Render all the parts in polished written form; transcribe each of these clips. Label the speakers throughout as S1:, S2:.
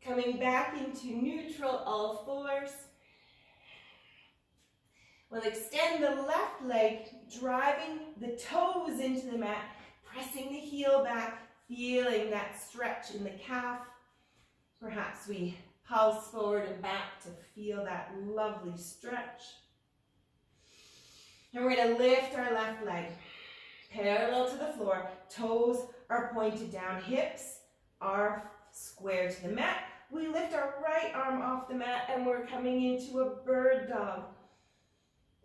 S1: Coming back into neutral, all fours. We'll extend the left leg, driving the toes into the mat, pressing the heel back, feeling that stretch in the calf. Perhaps we pulse forward and back to feel that lovely stretch. And we're going to lift our left leg parallel to the floor. Toes are pointed down, hips are square to the mat. We lift our right arm off the mat and we're coming into a bird dog.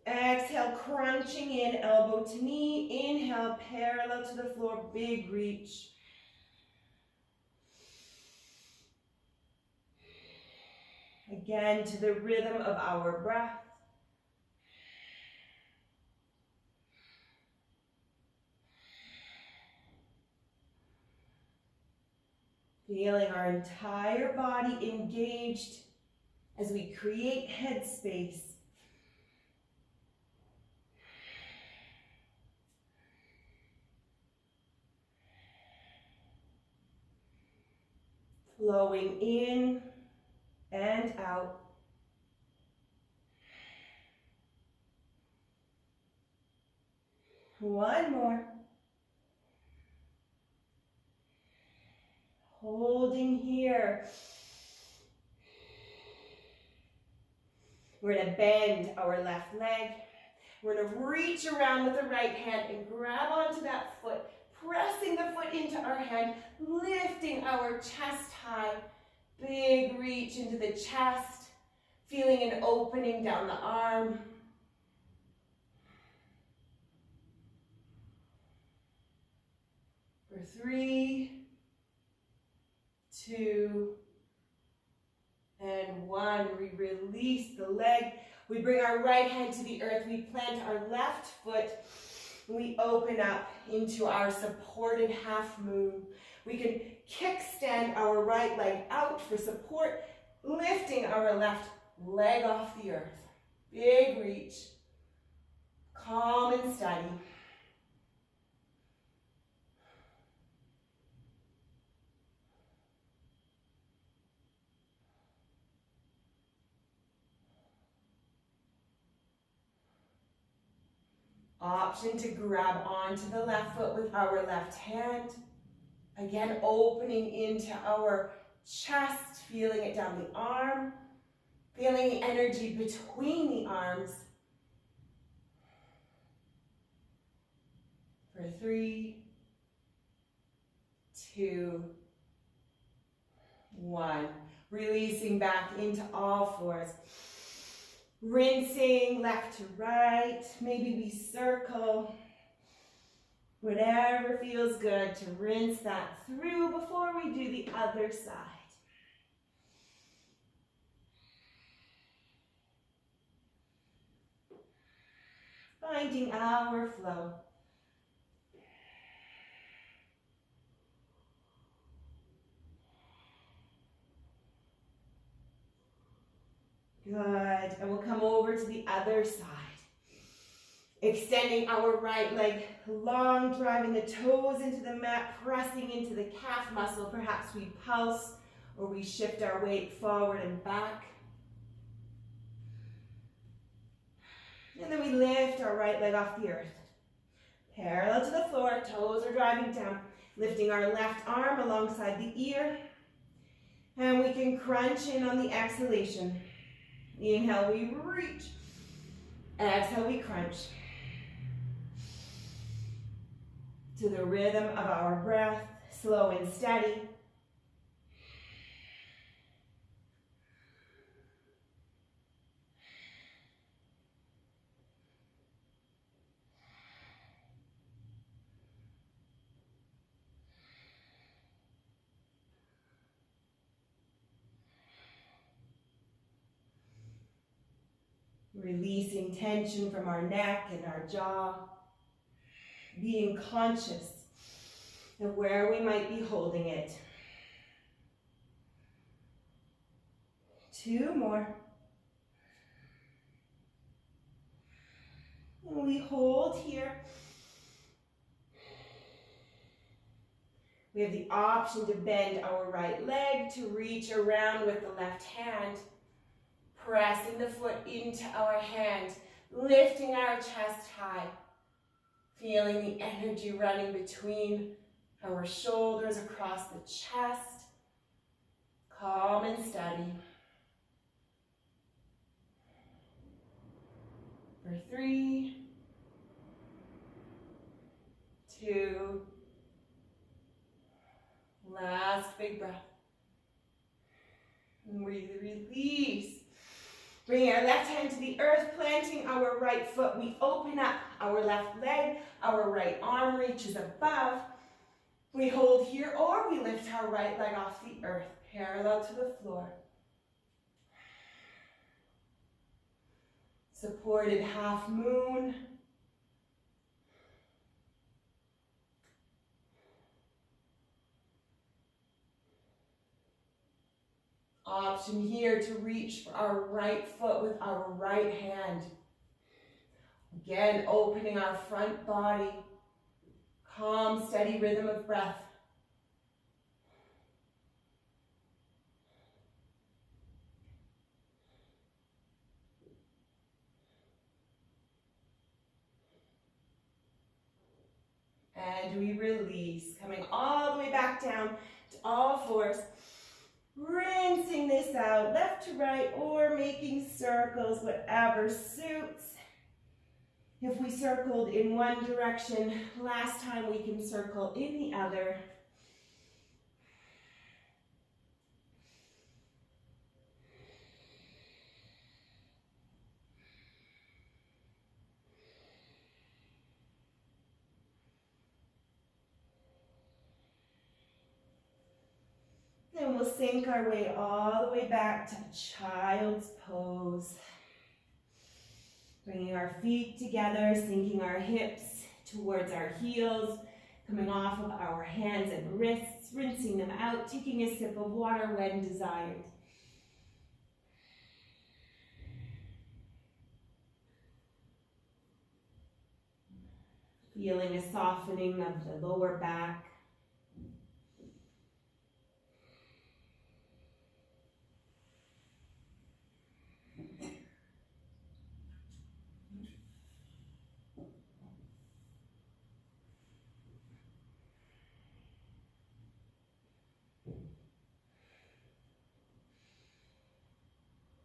S1: Exhale, crunching in, elbow to knee. Inhale, parallel to the floor, big reach. Again, to the rhythm of our breath. Feeling our entire body engaged as we create headspace. Flowing in and out. One more. Holding here. We're going to bend our left leg. We're going to reach around with the right hand and grab onto that foot, pressing the foot into our hand, lifting our chest high. Big reach into the chest, feeling an opening down the arm. For 3, 2, and 1. We release the leg. We bring our right hand to the earth. We plant our left foot. We open up into our supported half moon. We can kickstand our right leg out for support, lifting our left leg off the earth. Big reach. Calm and steady. Option to grab onto the left foot with our left hand. Again, opening into our chest, feeling it down the arm, feeling the energy between the arms. For 3, 2, 1. Releasing back into all fours. Rinsing left to right. Maybe we circle. Whatever feels good to rinse that through before we do the other side. Finding our flow. Good, and we'll come over to the other side. Extending our right leg long, driving the toes into the mat, pressing into the calf muscle. Perhaps we pulse or we shift our weight forward and back. And then we lift our right leg off the earth. Parallel to the floor, toes are driving down. Lifting our left arm alongside the ear. And we can crunch in on the exhalation. Inhale, we reach. Exhale, we crunch. To the rhythm of our breath, slow and steady. Releasing tension from our neck and our jaw. Being conscious of where we might be holding it. 2 more. And we hold here. We have the option to bend our right leg to reach around with the left hand, pressing the foot into our hand, lifting our chest high, feeling the energy running between our shoulders across the chest, calm and steady. For 3, 2, last big breath. And breathe, release. Bringing our left hand to the earth, planting our right foot. We open up our left leg, our right arm reaches above. We hold here or we lift our right leg off the earth, parallel to the floor. Supported half moon. Option here to reach for our right foot with our right hand. Again, opening our front body. Calm, steady rhythm of breath. And we release, coming all the way back down to all fours. Rinsing this out, left to right, or making circles, whatever suits. If we circled in one direction last time, we can circle in the other. And we'll sink our way all the way back to child's pose. Bringing our feet together, sinking our hips towards our heels, coming off of our hands and wrists, rinsing them out, taking a sip of water when desired. Feeling a softening of the lower back.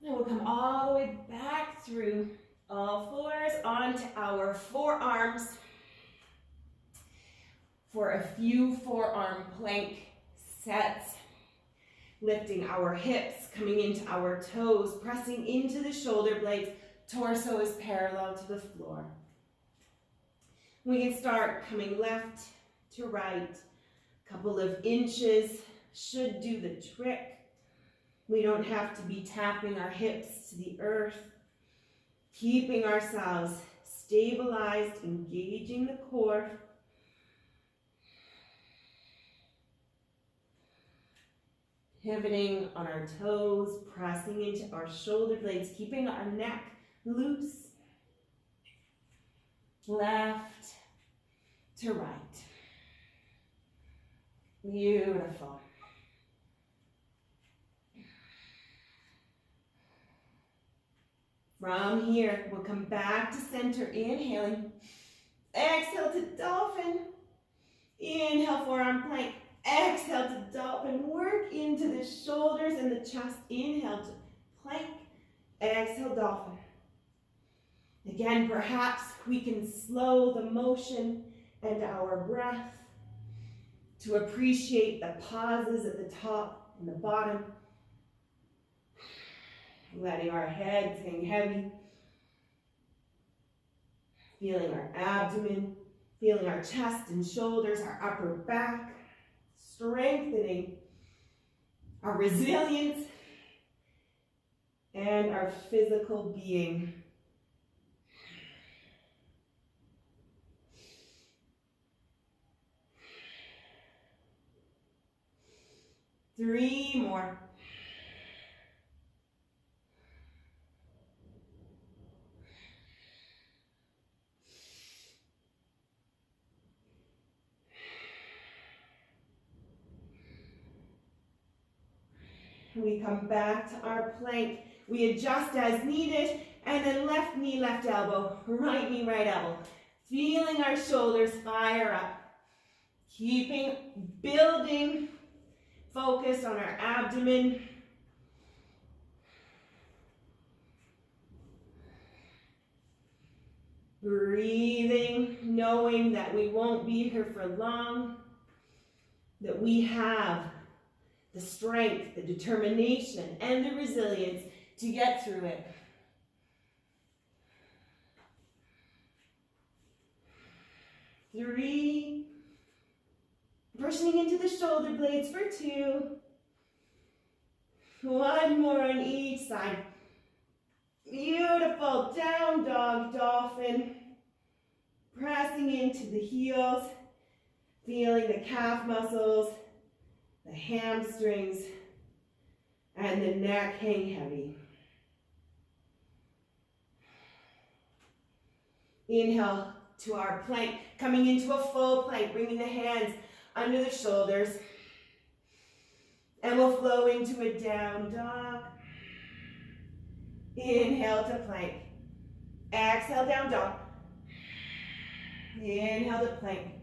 S1: And we'll come all the way back through all fours onto our forearms for a few forearm plank sets. Lifting our hips, coming into our toes, pressing into the shoulder blades. Torso is parallel to the floor. We can start coming left to right. A couple of inches should do the trick. We don't have to be tapping our hips to the earth. Keeping ourselves stabilized, engaging the core. Pivoting on our toes, pressing into our shoulder blades, keeping our neck loose. Left to right. Beautiful. From here, we'll come back to center, inhaling. Exhale to dolphin. Inhale, forearm plank. Exhale to dolphin. Work into the shoulders and the chest. Inhale to plank. Exhale, dolphin. Again, perhaps we can slow the motion and our breath to appreciate the pauses at the top and the bottom. Letting our heads hang heavy. Feeling our abdomen, feeling our chest and shoulders, our upper back. Strengthening our resilience and our physical being. Three more. We come back to our plank. We adjust as needed, and then left knee, left elbow, right knee, right elbow. Feeling our shoulders fire up. Building focus on our abdomen. Breathing, knowing that we won't be here for long, that we have the strength, the determination, and the resilience to get through it. Three. Pushing into the shoulder blades for two. One more on each side. Beautiful. Down dog, dolphin. Pressing into the heels. Feeling the calf muscles, the hamstrings, and the neck hang heavy. Inhale to our plank, coming into a full plank, bringing the hands under the shoulders. And we'll flow into a down dog. Inhale to plank. Exhale, down dog. Inhale to plank.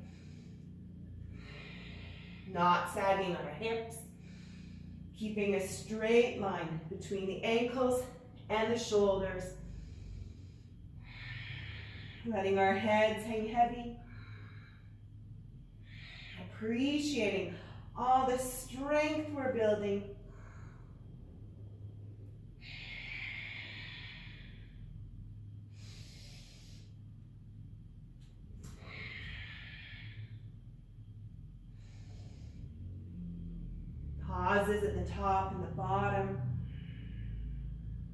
S1: Not sagging on our hips. Keeping a straight line between the ankles and the shoulders. Letting our heads hang heavy. Appreciating all the strength we're building. Pauses at the top and the bottom.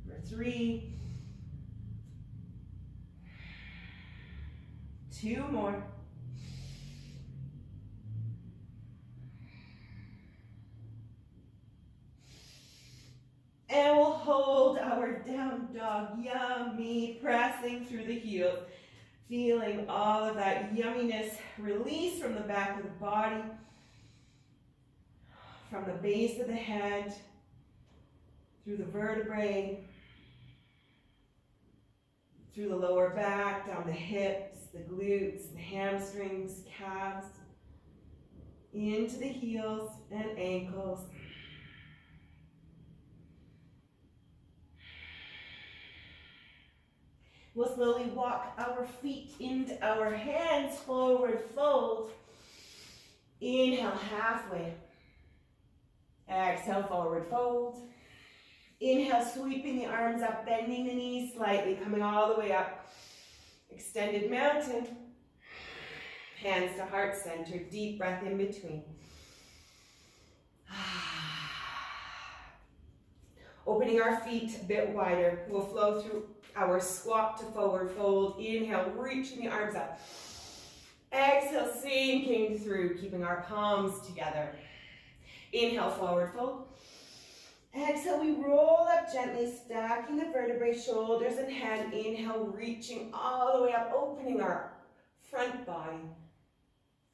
S1: For 3. 2 more. And we'll hold our down dog. Yummy. Pressing through the heels. Feeling all of that yumminess release from the back of the body. From the base of the head. Through the vertebrae. Through the lower back, down the hips, the glutes, the hamstrings, calves, into the heels and ankles. We'll slowly walk our feet into our hands, forward fold. Inhale, halfway. Exhale, forward fold. Inhale, sweeping the arms up, bending the knees slightly, coming all the way up. Extended mountain. Hands to heart center, deep breath in between. Opening our feet a bit wider. We'll flow through our squat to forward fold. Inhale, reaching the arms up. Exhale, sinking through, keeping our palms together. Inhale, forward fold. Exhale, we roll up gently, stacking the vertebrae, shoulders and head. Inhale, reaching all the way up, opening our front body.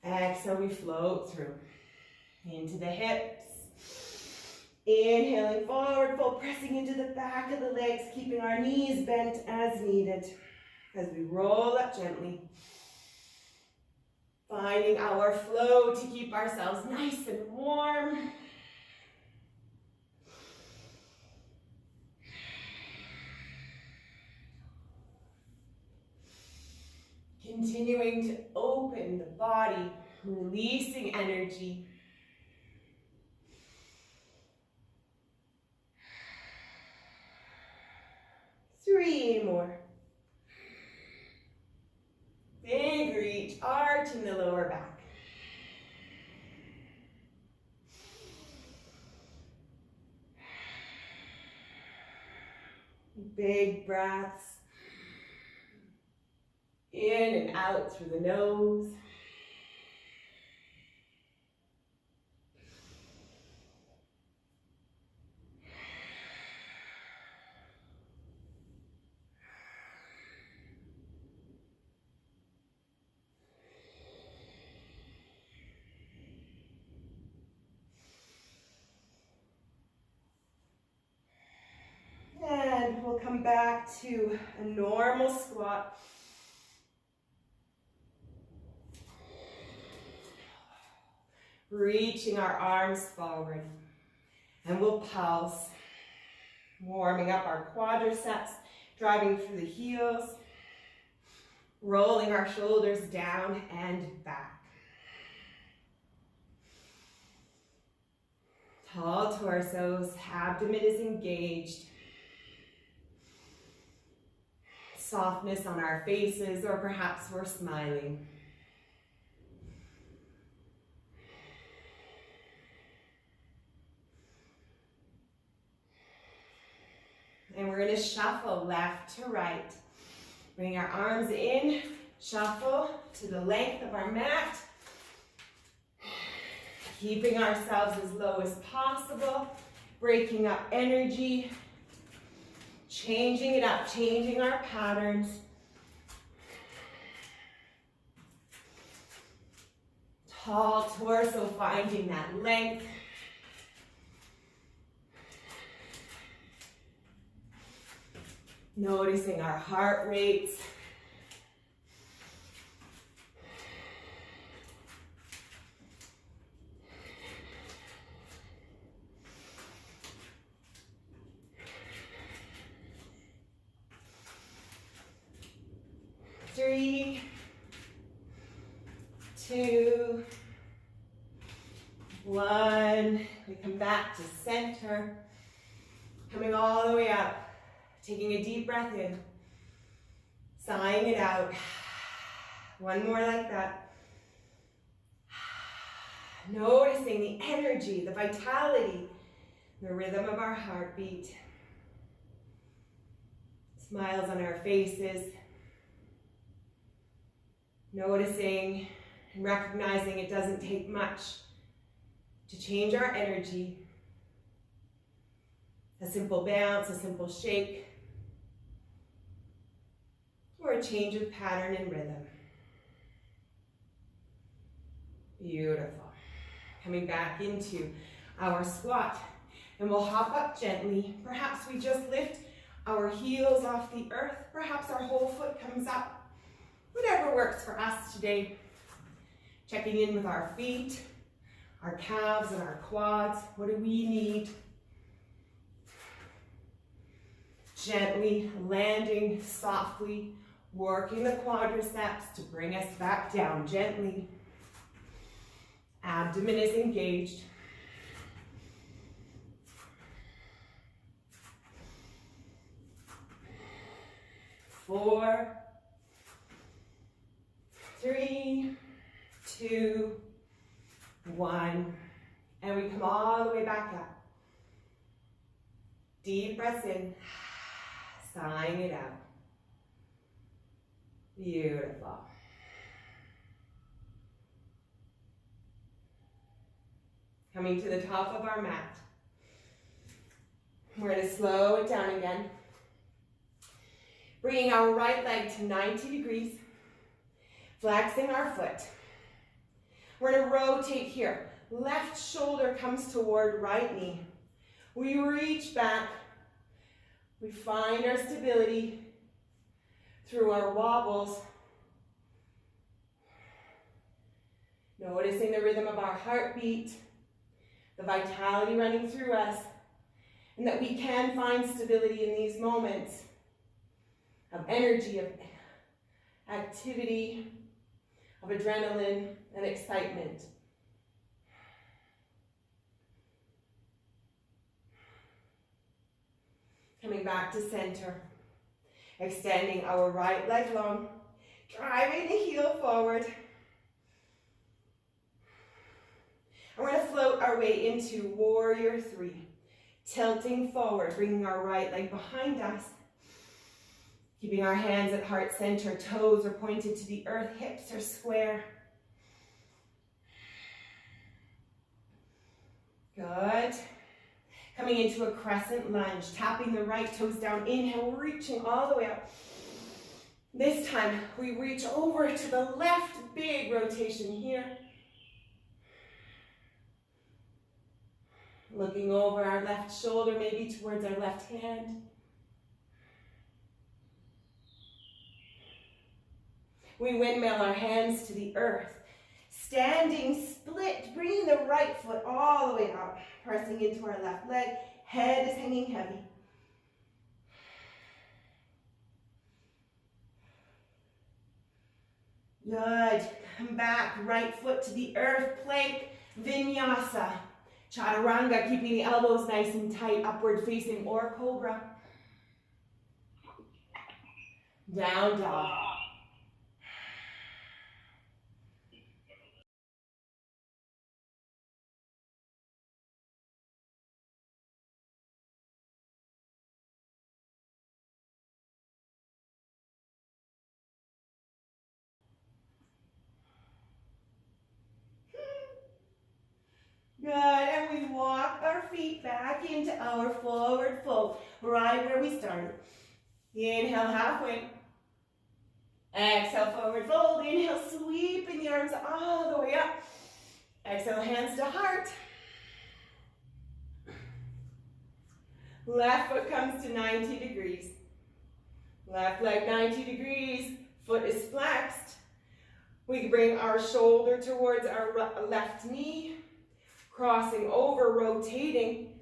S1: Exhale, we float through into the hips. Inhaling, forward fold, pressing into the back of the legs, keeping our knees bent as needed. As we roll up gently. Finding our flow to keep ourselves nice and warm. Continuing to open the body, releasing energy. Three more. Big reach, arch in the lower back. Big breaths. In and out through the nose. we'll come back to a normal squat. Reaching our arms forward. And we'll pulse. Warming up our quadriceps, driving through the heels. Rolling our shoulders down and back. Tall torsos, abdomen is engaged. Softness on our faces, or perhaps we're smiling. And we're going to shuffle left to right. Bring our arms in, shuffle to the length of our mat. Keeping ourselves as low as possible, breaking up energy, changing it up, changing our patterns. Tall torso, finding that length. Noticing our heart rates. Three, two, one. We come back to center. Coming all the way up. Taking a deep breath in. Sighing it out. One more like that. Noticing the energy, the vitality, the rhythm of our heartbeat. Smiles on our faces. Noticing and recognizing it doesn't take much to change our energy. A simple bounce, a simple shake, or a change of pattern and rhythm. Beautiful. Coming back into our squat, and we'll hop up gently. Perhaps we just lift our heels off the earth. Perhaps our whole foot comes up. Whatever works for us today. Checking in with our feet, our calves and our quads. What do we need? Gently landing softly, working the quadriceps to bring us back down gently. Abdomen is engaged. Four, three, two, one. And we come all the way back up. Deep breaths in. Sighing it out. Beautiful. Coming to the top of our mat. We're going to slow it down again. Bringing our right leg to 90 degrees. Flexing our foot. We're going to rotate here. Left shoulder comes toward right knee. We reach back. We find our stability through our wobbles. Noticing the rhythm of our heartbeat, the vitality running through us, and that we can find stability in these moments of energy, of activity, of adrenaline and excitement. Coming back to center, extending our right leg long, driving the heel forward. And we're going to float our way into warrior three, tilting forward, bringing our right leg behind us, keeping our hands at heart center, toes are pointed to the earth, hips are square. Good. Coming into a crescent lunge, tapping the right toes down, inhale, reaching all the way up. This time, we reach over to the left, big rotation here. Looking over our left shoulder, maybe towards our left hand. We windmill our hands to the earth. Standing split, bringing the right foot all the way up, pressing into our left leg. Head is hanging heavy. Good. Come back, right foot to the earth, plank, vinyasa. Chaturanga, keeping the elbows nice and tight, upward facing or cobra. Down dog. Good, and we walk our feet back into our forward fold, right where we started. Inhale, halfway. Exhale, forward fold. Inhale, sweeping the arms all the way up. Exhale, hands to heart. Left foot comes to 90 degrees. Left leg 90 degrees. Foot is flexed. We can bring our shoulder towards our left knee. Crossing over, rotating.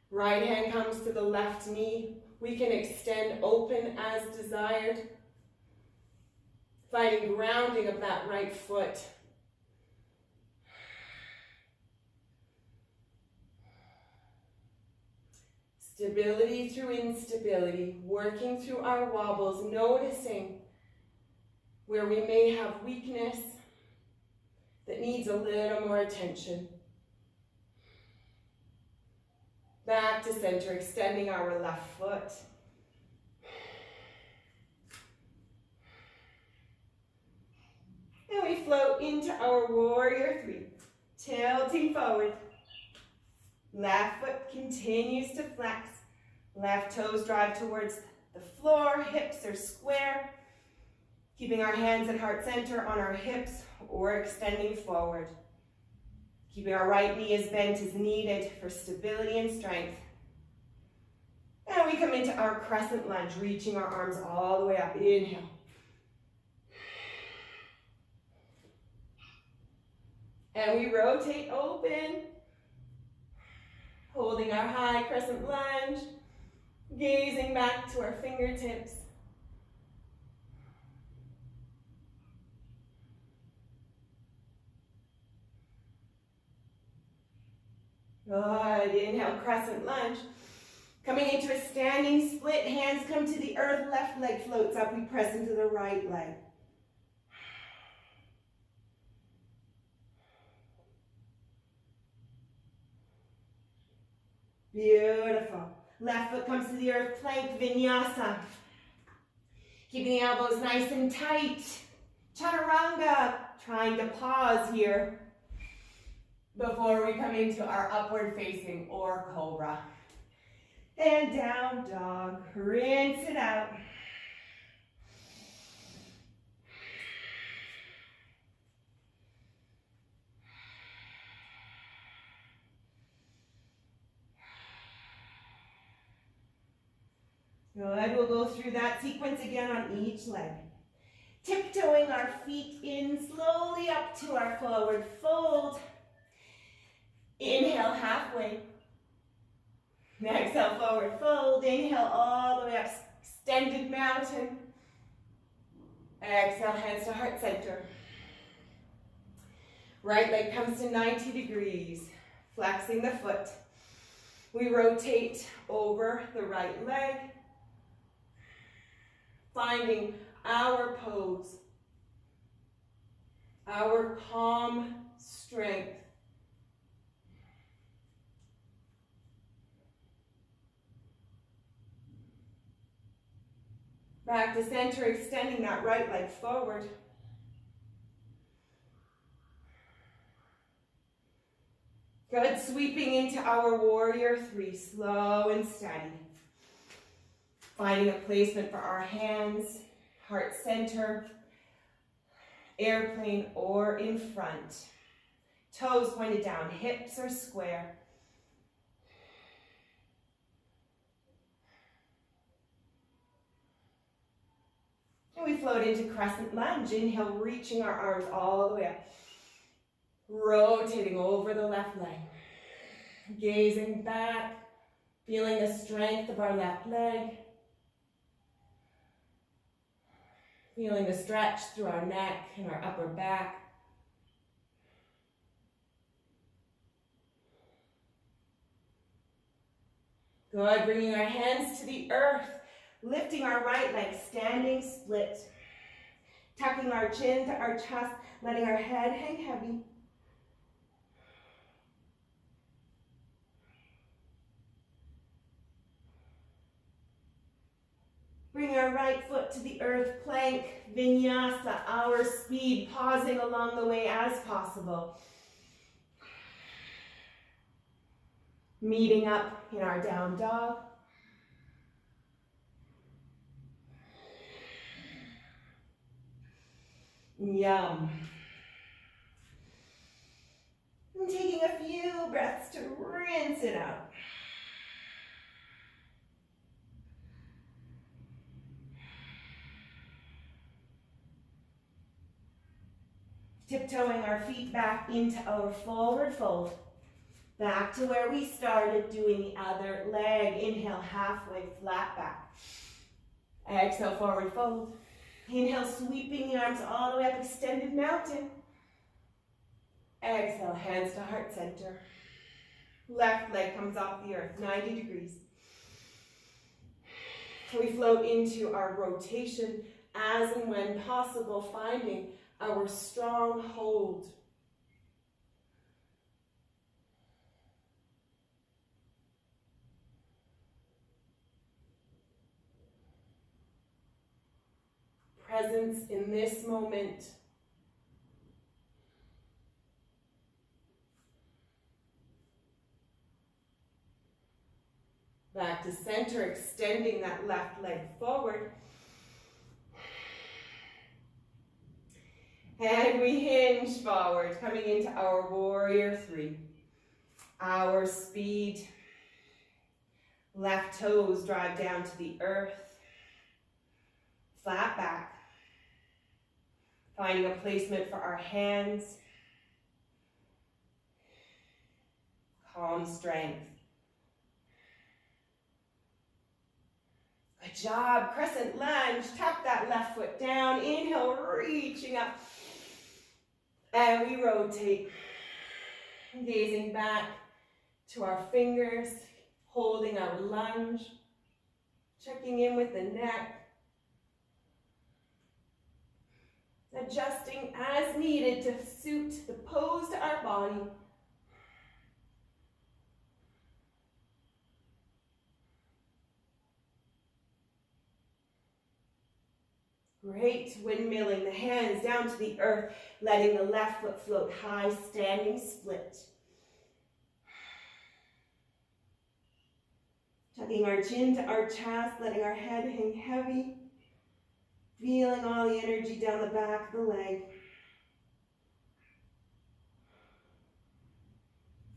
S1: Right hand comes to the left knee. We can extend open as desired. Finding grounding of that right foot. Stability through instability. Working through our wobbles. Noticing where we may have weakness that needs a little more attention. Back to center, extending our left foot. And we float into our warrior three, tilting forward. Left foot continues to flex. Left toes drive towards the floor, hips are square. Keeping our hands at heart center on our hips or extending forward. Keeping our right knee as bent as needed for stability and strength. And we come into our crescent lunge, reaching our arms all the way up. Inhale. And we rotate open. Holding our high crescent lunge. Gazing back to our fingertips. Good. Inhale, crescent lunge. Coming into a standing split, hands come to the earth, left leg floats up, we press into the right leg. Beautiful. Left foot comes to the earth, plank, vinyasa. Keeping the elbows nice and tight. Chaturanga, trying to pause here before we come into our upward facing or cobra. And down dog, rinse it out. Good, we'll go through that sequence again on each leg. Tiptoeing our feet in slowly up to our forward fold. Inhale, halfway. Exhale, forward fold. Inhale, all the way up, extended mountain. Exhale, hands to heart center. Right leg comes to 90 degrees, flexing the foot. We rotate over the right leg, finding our pose, our calm strength. Back to center, extending that right leg forward. Good, sweeping into our warrior three, slow and steady. Finding a placement for our hands, heart center, airplane or in front. Toes pointed down, hips are square. And we float into crescent lunge. Inhale, reaching our arms all the way up. Rotating over the left leg. Gazing back, feeling the strength of our left leg. Feeling the stretch through our neck and our upper back. Good, bringing our hands to the earth, lifting our right leg, standing split. Tucking our chin to our chest, letting our head hang heavy. Bring our right foot to the earth, plank, vinyasa, our speed, pausing along the way as possible. Meeting up in our down dog. Yum. And taking a few breaths to rinse it out. Tiptoeing our feet back into our forward fold. Back to where we started, doing the other leg. Inhale, halfway, flat back. Exhale, forward fold. Inhale, sweeping the arms all the way up, extended mountain. Exhale, hands to heart center. Left leg comes off the earth, 90 degrees. We float into our rotation as and when possible, finding our strong hold. Presence in this moment. Back to center, extending that left leg forward. And we hinge forward, coming into our warrior three. Our speed. Left toes drive down to the earth. Flat back. Finding a placement for our hands. Calm strength. Good job. Crescent lunge. Tap that left foot down. Inhale, reaching up. And we rotate. Gazing back to our fingers. Holding our lunge. Checking in with the neck. Adjusting as needed to suit the pose to our body. Great, windmilling the hands down to the earth, letting the left foot float high, standing split. Tucking our chin to our chest, letting our head hang heavy. Feeling all the energy down the back of the leg.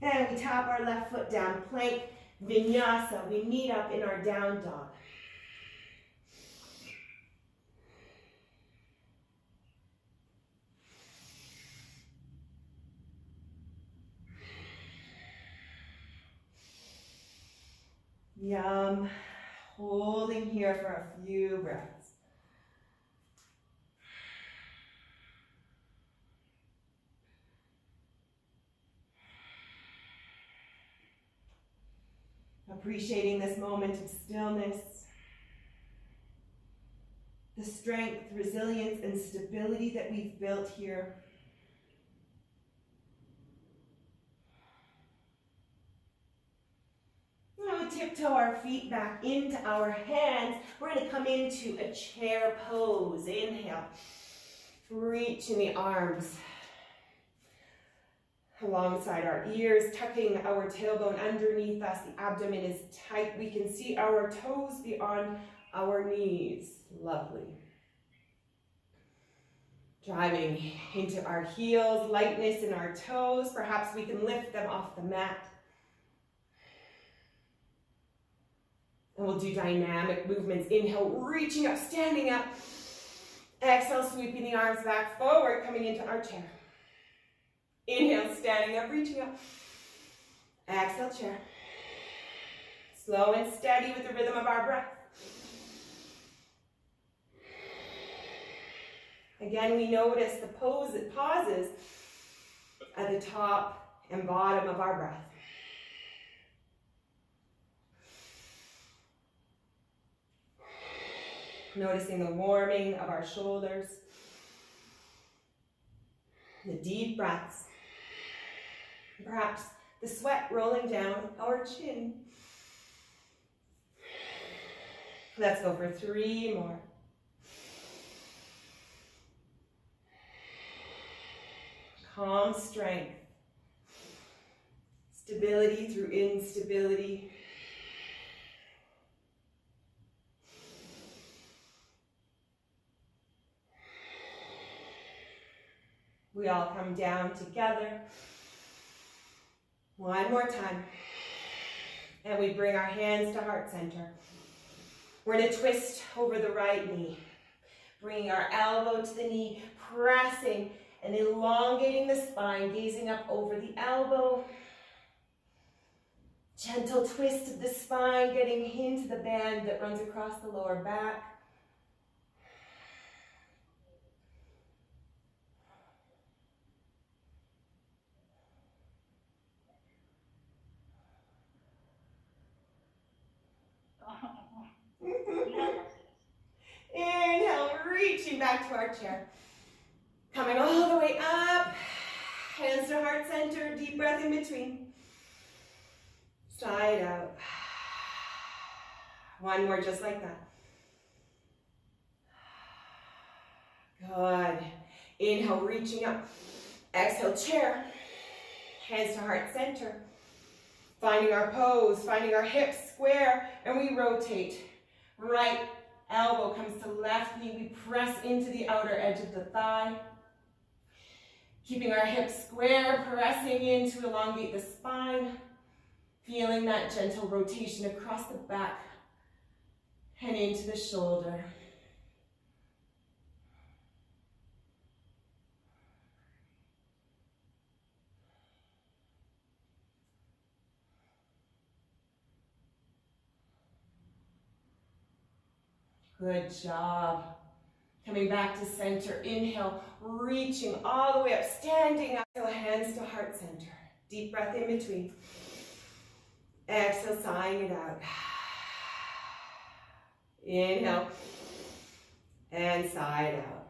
S1: And we tap our left foot down, plank, vinyasa. We meet up in our down dog. Yum. Holding here for a few breaths. Appreciating this moment of stillness, the strength, resilience, and stability that we've built here. Now we tiptoe our feet back into our hands. We're going to come into a chair pose. Inhale, reaching the arms alongside our ears, tucking our tailbone underneath us. The abdomen is tight. We can see our toes beyond our knees. Lovely. Driving into our heels, lightness in our toes. Perhaps we can lift them off the mat. And we'll do dynamic movements. Inhale, reaching up, standing up. Exhale, sweeping the arms back forward, coming into our chair. Inhale, standing up, reaching up. Exhale, chair. Slow and steady with the rhythm of our breath. Again, we notice the pauses at the top and bottom of our breath. Noticing the warming of our shoulders, the deep breaths, perhaps the sweat rolling down our chin. Let's go for 3 more. Calm strength, stability through instability. We all come down together. One more time. And we bring our hands to heart center. We're going to twist over the right knee. Bringing our elbow to the knee, pressing and elongating the spine, gazing up over the elbow. Gentle twist of the spine, getting into the band that runs across the lower back. Inhale, reaching back to our chair. Coming all the way up. Hands to heart center, deep breath in between. Side out. One more just like that. Good. Inhale, reaching up. Exhale, chair. Hands to heart center. Finding our pose, finding our hips square, and we rotate. Right elbow comes to left knee. We press into the outer edge of the thigh. Keeping our hips square, pressing in to elongate the spine. Feeling that gentle rotation across the back and into the shoulder. Good job. Coming back to center. Inhale, reaching all the way up, standing up. Exhale, hands to heart center. Deep breath in between. Exhale, sighing it out. Inhale, and sigh it out.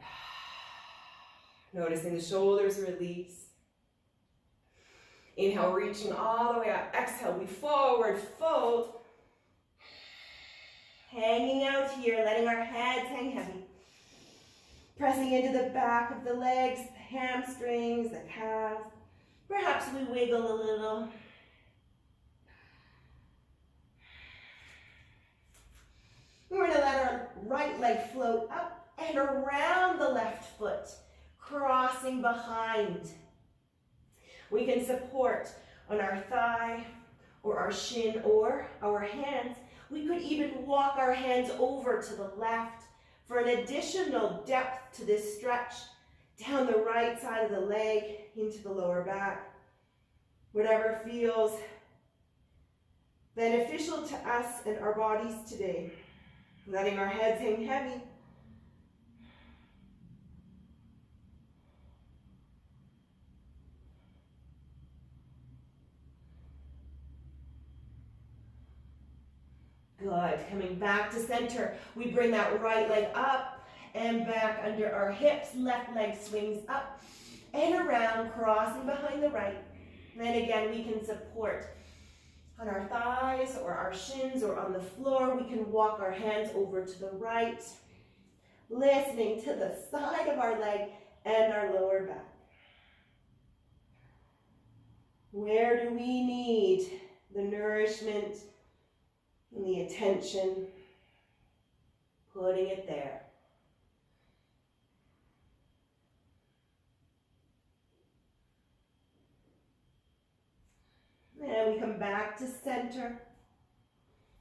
S1: Noticing the shoulders release. Inhale, reaching all the way up. Exhale, we forward fold. Hanging out here, letting our heads hang heavy. Pressing into the back of the legs, the hamstrings, the calves. Perhaps we wiggle a little. We're going to let our right leg float up and around the left foot, crossing behind. We can support on our thigh or our shin or our hands. We could even walk our hands over to the left for an additional depth to this stretch, down the right side of the leg into the lower back. Whatever feels beneficial to us and our bodies today. Letting our heads hang heavy. Good. Coming back to center. We bring that right leg up and back under our hips. Left leg swings up and around, crossing behind the right. Then again, we can support on our thighs or our shins or on the floor. We can walk our hands over to the right, listening to the side of our leg and our lower back. Where do we need the nourishment and the attention? Putting it there. And we come back to center,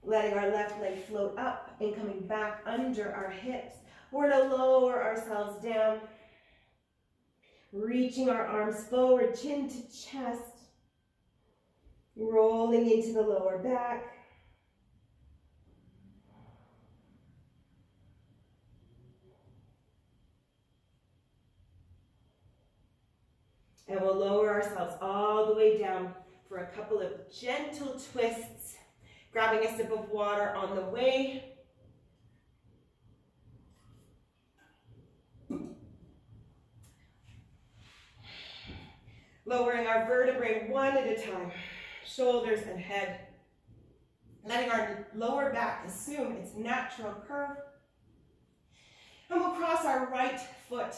S1: letting our left leg float up and coming back under our hips. We're going to lower ourselves down, reaching our arms forward, chin to chest, rolling into the lower back. And we'll lower ourselves all the way down for a couple of gentle twists, grabbing a sip of water on the way. Lowering our vertebrae one at a time, shoulders and head. Letting our lower back assume its natural curve. And we'll cross our right foot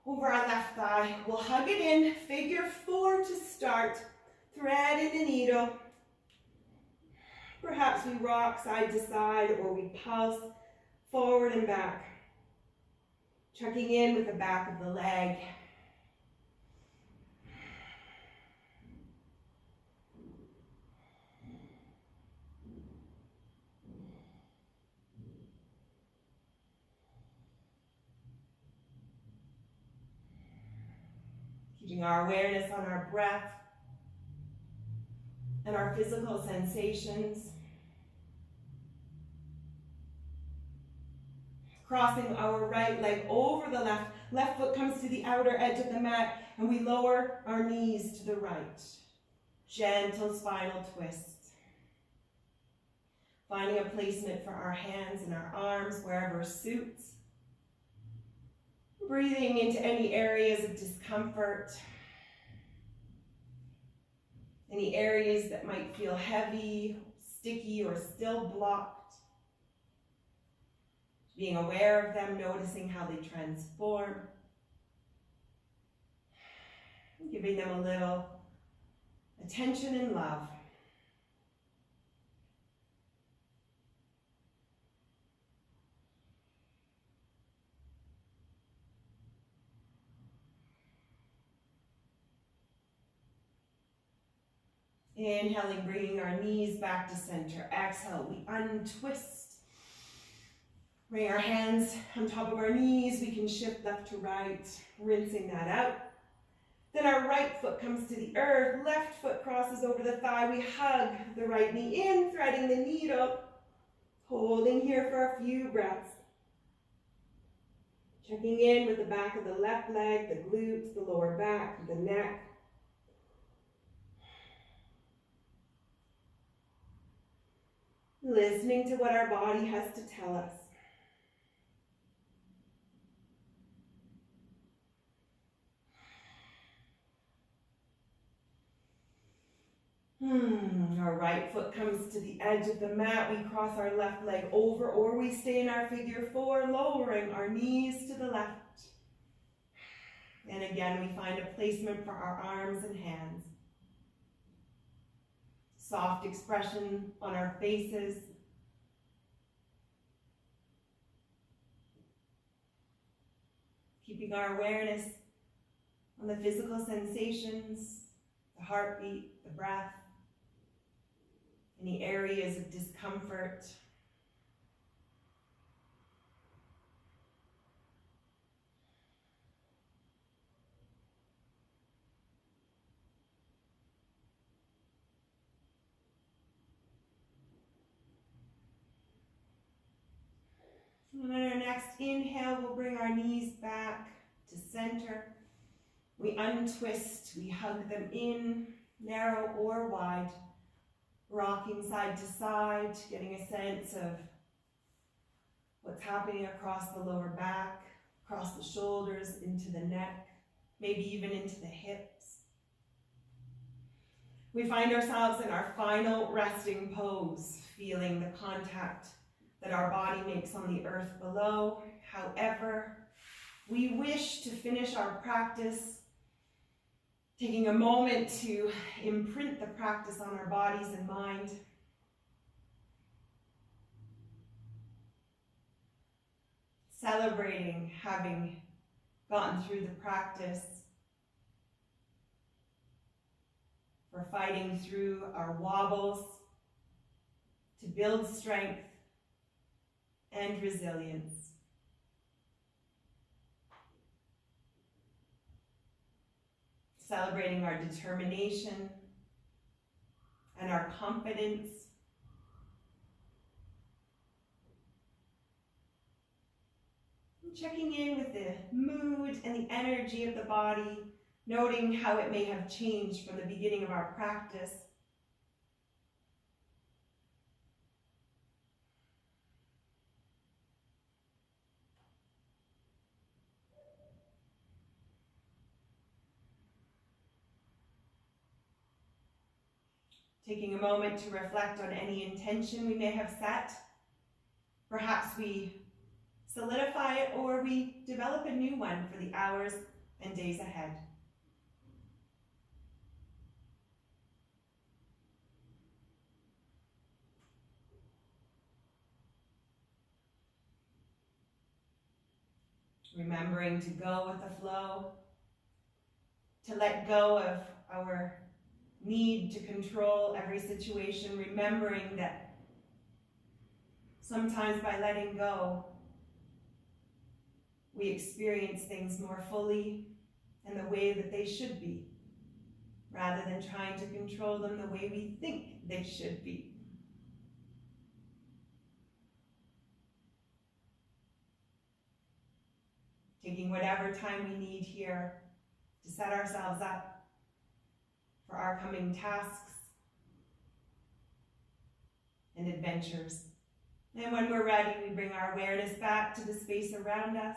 S1: over our left thigh. We'll hug it in, figure 4 to start, threading the needle. Perhaps we rock side to side or we pulse forward and back. Checking in with the back of the leg. Keeping our awareness on our breath and our physical sensations. Crossing our right leg over the left. Left foot comes to the outer edge of the mat and we lower our knees to the right. Gentle spinal twists. Finding a placement for our hands and our arms wherever suits. Breathing into any areas of discomfort. Any areas that might feel heavy, sticky, or still blocked. Being aware of them, noticing how they transform. Giving them a little attention and love. Inhaling, bringing our knees back to center. Exhale, we untwist. Bring our hands on top of our knees. We can shift left to right, rinsing that out. Then our right foot comes to the earth. Left foot crosses over the thigh. We hug the right knee in, threading the needle. Holding here for a few breaths. Checking in with the back of the left leg, the glutes, the lower back, the neck. Listening to what our body has to tell us. Our right foot comes to the edge of the mat. We cross our left leg over or we stay in our figure 4, lowering our knees to the left. And again, we find a placement for our arms and hands. Soft expression on our faces. Keeping our awareness on the physical sensations, the heartbeat, the breath, any areas of discomfort. And on our next inhale, we'll bring our knees back to center. We untwist, we hug them in, narrow or wide, rocking side to side, getting a sense of what's happening across the lower back, across the shoulders, into the neck, maybe even into the hips. We find ourselves in our final resting pose, feeling the contact that our body makes on the earth below. However, we wish to finish our practice taking a moment to imprint the practice on our bodies and mind. Celebrating having gotten through the practice. For fighting through our wobbles to build strength and resilience. celebrating our determination and our confidence. And checking in with the mood and the energy of the body, noting how it may have changed from the beginning of our practice. Taking a moment to reflect on any intention we may have set. Perhaps we solidify it or we develop a new one for the hours and days ahead. Remembering to go with the flow, to let go of our need to control every situation, remembering that sometimes by letting go, we experience things more fully and the way that they should be, rather than trying to control them the way we think they should be. Taking whatever time we need here to set ourselves up for our coming tasks and adventures. And when we're ready, we bring our awareness back to the space around us,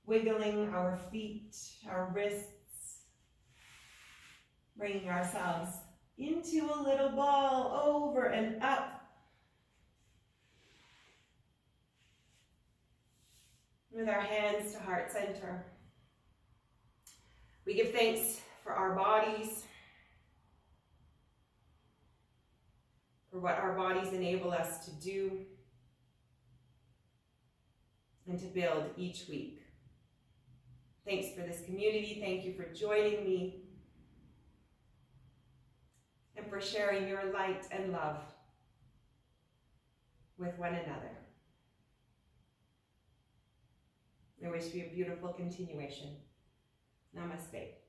S1: wiggling our feet, our wrists, bringing ourselves into a little ball, over and up, with our hands to heart center. We give thanks for our bodies, for what our bodies enable us to do and to build each week. Thanks for this community. Thank you for joining me and for sharing your light and love with one another. I wish you a beautiful continuation. Namaste.